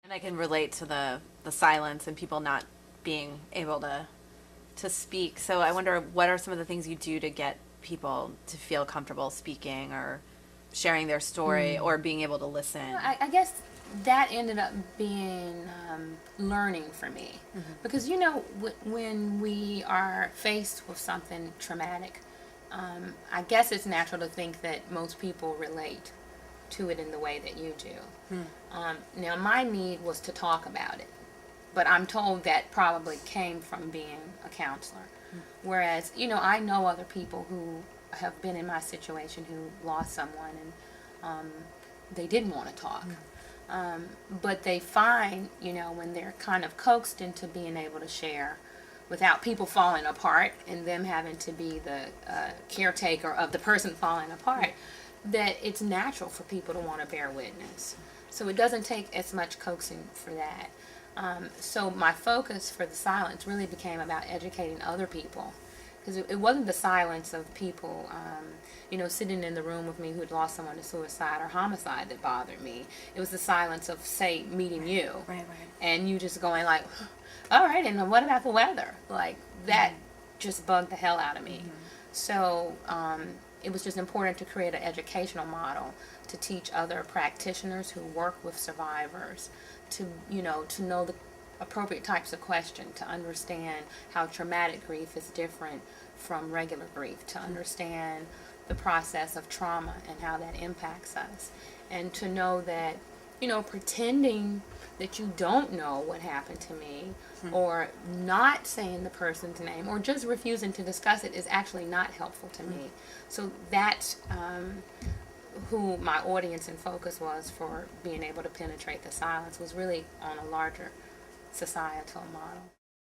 And I can relate to the silence and people not being able to speak. So I wonder, what are some of the things you do to get people to feel comfortable speaking or sharing their story or being able to listen? I guess that ended up being learning for me. Because, you know, when we are faced with something traumatic, I guess it's natural to think that most people relate to it in the way that you do. Now, my need was to talk about it, but I'm told that probably came from being a counselor. Whereas, you know, I know other people who have been in my situation who lost someone and they didn't want to talk. But they find, you know, when they're kind of coaxed into being able to share without people falling apart and them having to be the caretaker of the person falling apart, that it's natural for people to want to bear witness. So it doesn't take as much coaxing for that. So my focus for the silence really became about educating other people. Because it wasn't the silence of people, you know, sitting in the room with me who had lost someone to suicide or homicide that bothered me. It was the silence of, say, meeting you. Right. And you just going like, all right, and what about the weather? Like, that just bugged the hell out of me. So it was just important to create an educational model to teach other practitioners who work with survivors to, you know, to know the appropriate types of question, to understand how traumatic grief is different from regular grief, to understand the process of trauma and how that impacts us, and to know that, you know, pretending that you don't know what happened to me or not saying the person's name or just refusing to discuss it is actually not helpful to me. So that's who my audience and focus was for being able to penetrate the silence, was really on a larger societal model.